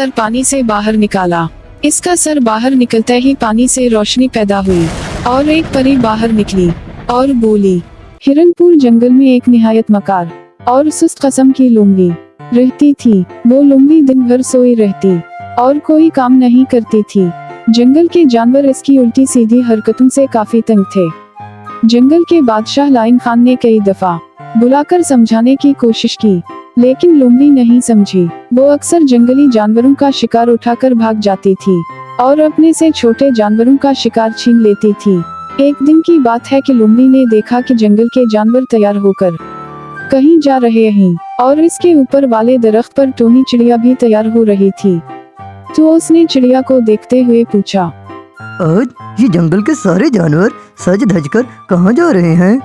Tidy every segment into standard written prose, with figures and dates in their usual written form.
Sir पानी से बाहर निकाला। इसका सर बाहर निकलते ही पानी से रोशनी पैदा हुई और एक परी बाहर निकली और बोली, हिरनपुर जंगल में एक निहायत मकार और सुस्त किस्म की लोमड़ी रहती थी। वो लोमड़ी दिन भर सोई रहती और कोई काम नहीं करती थी। जंगल के जानवर इसकी उल्टी सीधी हरकतों से काफी तंग थे। जंगल के बादशाह लायन खान ने कई दफा बुलाकर समझाने की कोशिश की, लेकिन लोमड़ी नहीं समझी। वो अक्सर जंगली जानवरों का शिकार उठाकर भाग जाती थी और अपने से छोटे जानवरों का शिकार छीन लेती थी। एक दिन की बात है कि लोमड़ी ने देखा कि जंगल के जानवर तैयार होकर कहीं जा रहे हैं और इसके ऊपर वाले दरख्त पर टोनी चिड़िया भी तैयार हो रही थी। तो उसने चिड़िया को देखते हुए पूछा, आज ये जंगल के सारे जानवर सज धज कर कहाँ जा रहे हैं?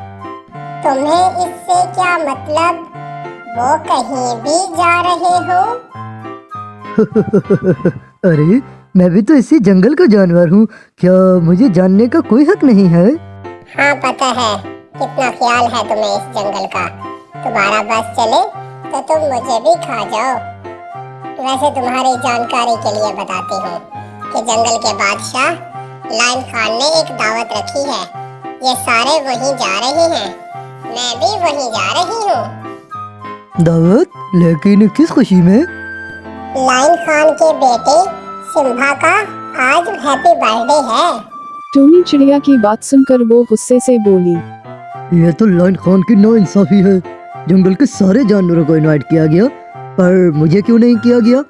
तुम्हें इससे क्या मतलब? वो कहीं भी जा रहे हो। अरे मैं भी तो इसी जंगल का जानवर हूँ, क्या मुझे जानने का कोई हक नहीं है? हाँ पता है, कितना ख्याल है तुम्हें इस जंगल का। तुम्हारा बस चले तो तुम मुझे भी खा जाओ। वैसे तुम्हारी जानकारी के लिए बताती हूँ कि जंगल के बादशाह लायन खान ने एक दावत रखी है। ये सारे वहीं जा रहे हैं, मैं भी वहीं जा रही हूँ। दावत? लेकिन किस खुशी में? लायन खान के बेटे सिम्बा का आज हैप्पी बर्थडे है। टोनी चिड़िया की बात सुनकर वो गुस्से से बोली, यह तो लायन खान की नाइंसाफी है। जंगल के सारे जानवरों को इनवाइट किया गया, पर मुझे क्यों नहीं किया गया?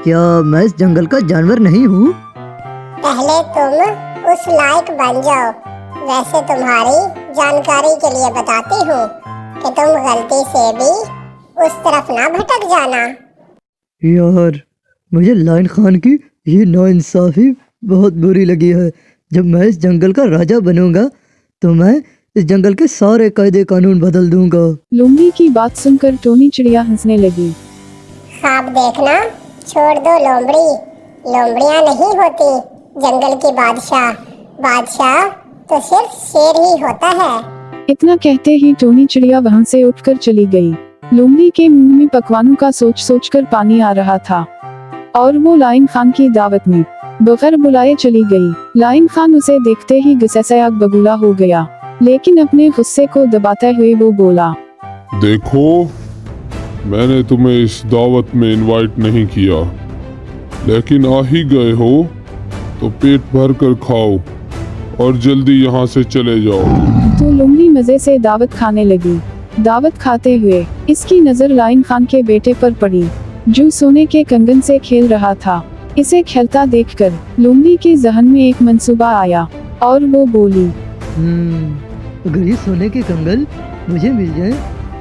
क्या मैं इस जंगल का जानवर नहीं हूँ? पहले तुम उस लायक बन जाओ। वैसे तुम्हारी जानकारी के लिए बताती हूँ कि तुम गलती से भी उस तरफ ना भटक जाना। यार, मुझे लायन खान की ये नाइंसाफी बहुत बुरी लगी है। जब मैं इस जंगल का राजा बनूंगा तो मैं इस जंगल के सारे कायदे कानून बदल दूंगा। लोमड़ी की बात सुनकर टोनी चिड़िया हंसने लगी। ख्वाब देखना छोड़ दो लोमड़ी, लोमड़ियाँ नहीं होती जंगल की बादशाह। बादशाह तो सिर्फ शेर ही होता है। इतना कहते ही टोनी चिड़िया वहाँ से उठकर चली गई। लोमड़ी के मुंह में पकवानों का सोच सोचकर पानी आ रहा था और वो लायन खान की दावत में बगैर बुलाए चली गई। लायन खान उसे देखते ही गुस्से से आग बबूला हो गया, लेकिन अपने गुस्से को दबाते हुए वो बोला, देखो, मैंने तुम्हें इस दावत में इनवाइट नहीं किया, लेकिन आ ही गए हो तो पेट भर कर खाओ और जल्दी यहाँ से चले जाओ। तो लोमड़ी मजे से दावत खाने लगी। दावत खाते हुए इसकी नजर लायन खान के बेटे पर पड़ी, जो सोने के कंगन से खेल रहा था। इसे खेलता देखकर लोमड़ी के जहन में एक मंसूबा आया और वो बोली, अगर ये सोने के कंगन मुझे मिल जाए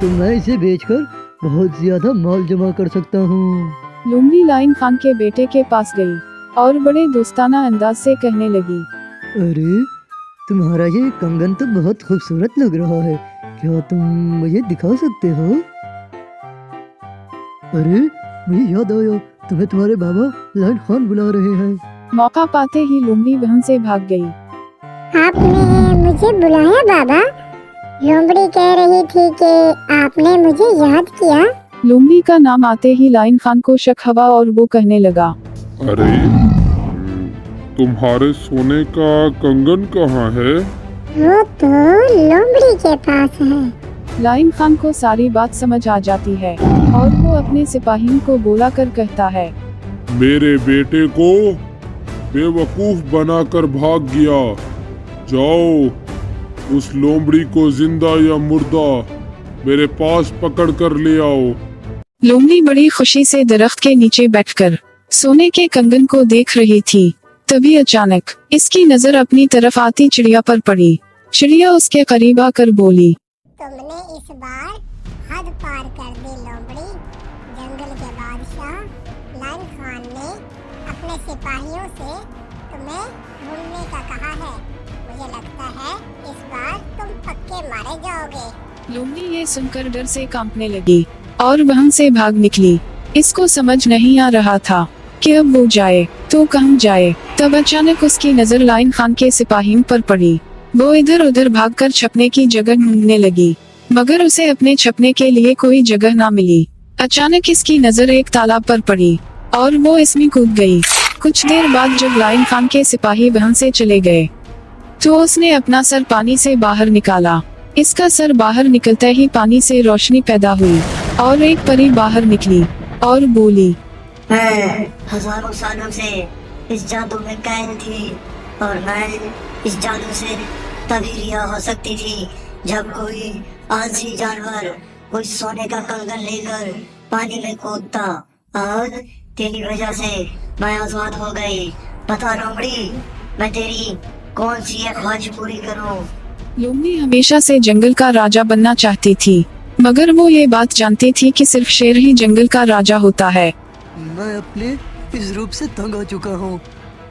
तो मैं इसे बेचकर बहुत ज्यादा माल जमा कर सकता हूँ। लोमड़ी लायन खान के बेटे के पास गई और बड़े दोस्ताना अंदाज से कहने लगी, अरे तुम्हारा ये कंगन तो बहुत खूबसूरत लग रहा है, क्या तुम मुझे दिखा सकते हो? अरे मुझे याद आया, तुम्हें तुम्हारे बाबा लायन खान बुला रहे हैं। मौका पाते ही लोमड़ी वहाँ से भाग गई। आपने मुझे बुलाया बाबा? लोमड़ी कह रही थी कि आपने मुझे याद किया। लोमड़ी का नाम आते ही लायन खान को शक हुआ और वो कहने लगा, अरे तुम्हारे सोने का कंगन कहाँ है? वो तो लोमड़ी के पास है। लायन खान को सारी बात समझ आ जाती है और वो अपने सिपाहियों को बुला कर कहता है, मेरे बेटे को बेवकूफ बनाकर भाग गया। जाओ उस लोमड़ी को जिंदा या मुर्दा मेरे पास पकड़ कर ले आओ। लोमड़ी बड़ी खुशी से दरख्त के नीचे बैठकर सोने के कंगन को देख रही थी। तभी अचानक इसकी नजर अपनी तरफ आती चिड़िया पर पड़ी। चिड़िया उसके करीब आकर बोली, तुमने इस बार हद पार कर दी लोमड़ी। जंगल के बादशाह लायन खान ने अपने सिपाहियों से तुम्हें ढूंढने का कहा है। मुझे लगता है इस बार तुम पक्के मारे जाओगे। लोमड़ी ये सुनकर डर से कांपने लगी और वहाँ से भाग निकली। इसको समझ नहीं आ रहा था कि अब वो जाए तो कहाँ जाए। तब अचानक उसकी नजर लायन खान के सिपाहियों पर पड़ी। वो इधर उधर भागकर छपने की जगह ढूंढने लगी, मगर उसे अपने छपने के लिए कोई जगह ना मिली। अचानक इसकी नजर एक तालाब पर पड़ी। और वो इसमें कूद गई। कुछ देर बाद जब लायन खान के सिपाही वहां से चले गए तो उसने अपना सर पानी से बाहर निकाला। इसका सर बाहर निकलते ही पानी से रोशनी पैदा हुई और एक परी बाहर निकली और बोली, मैं हजारों सालों से इस जादू में कैद थी और मैं इस जादू से तभी रिहा हो सकती थी जब कोई आलसी जानवर कोई सोने का कंगन लेकर पानी में कूदता और तेरी वजह से मैं आजाद हो गई। बता लोमड़ी, मैं तेरी कौन सी एक ख्वाहिश पूरी करूं? लोमड़ी हमेशा से जंगल का राजा बनना चाहती थी, मगर वो ये बात जानती थी कि सिर्फ शेर ही जंगल का राजा होता है। मैं अपने इस रूप से तंग आ चुका हूँ।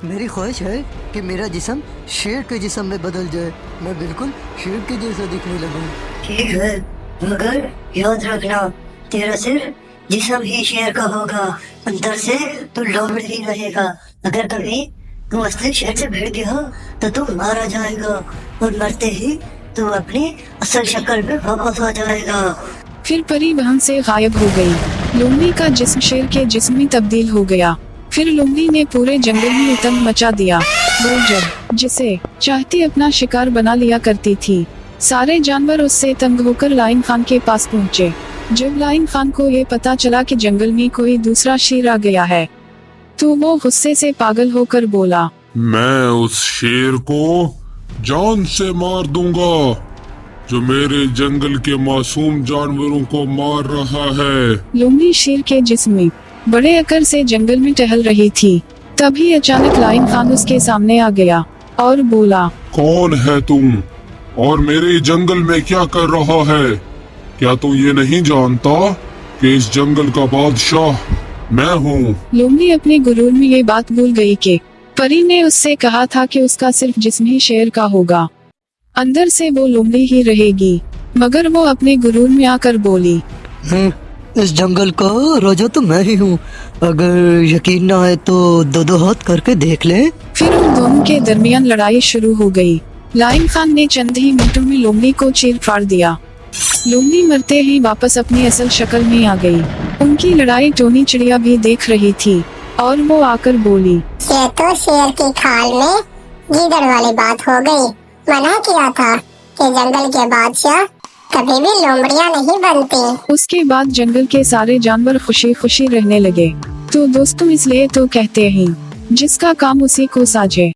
मेरी ख्वाहिश है कि मेरा जिस्म शेर के जिस्म में बदल जाए, मैं बिल्कुल शेर के जैसा दिखने लगूं। ठीक है, मगर याद रखना तेरा सिर्फ जिस्म ही शेर का होगा, अंदर से तू लोमड़ी ही रहेगा। अगर कभी तू असली शेर से भिड़ गया तो तू मारा जाएगा और मरते ही तू अपनी असल शक्ल में वापस आ जाएगा। फिर परी वहां से गायब हो गई। लोमड़ी का जिस्म शेर के जिस्म में तब्दील हो गया। फिर लोमड़ी ने पूरे जंगल में उतम मचा दिया। वो जब जिसे चाहती अपना शिकार बना लिया करती थी। सारे जानवर उससे तंग होकर लायन खान के पास पहुँचे। जब लायन खान को ये पता चला कि जंगल में कोई दूसरा शेर आ गया है तो वो गुस्से से पागल होकर बोला, मैं उस शेर को जान से मार दूंगा जो मेरे जंगल के मासूम जानवरों को मार रहा है। लोमड़ी शेर के जिस्म में बड़े अकर से जंगल में टहल रही थी। तभी अचानक लायन खान उसके सामने आ गया और बोला, कौन है तुम और मेरे जंगल में क्या कर रहा है? क्या तू ये नहीं जानता कि इस जंगल का बादशाह मैं हूँ? लोमड़ी अपने गुरूर में ये बात भूल गई कि परी ने उससे कहा था कि उसका सिर्फ जिस्म ही शेर का होगा, अंदर से वो लोमड़ी ही रहेगी। मगर वो अपने गुरूर में आकर बोली, इस जंगल का राजा तो मैं ही हूँ। अगर यकीन ना आए तो दो दो हाथ करके देख ले। फिर उन दोनों के दरमियान लड़ाई शुरू हो गई। लायन खान ने चंद ही मिनटों में लोमड़ी को चीर फाड़ दिया। लोमड़ी मरते ही वापस अपनी असल शक्ल में आ गई। उनकी लड़ाई टोनी चिड़िया भी देख रही थी और वो आकर बोली, ये तो शेर की खाल में गीदड़ वाली बात हो गई। मना किया था कि जंगल के बादशाह कभी भी लोमड़ियां नहीं बनती। उसके बाद जंगल के सारे जानवर खुशी खुशी रहने लगे। तो दोस्तों, इसलिए तो कहते हैं जिसका काम उसी को साझे।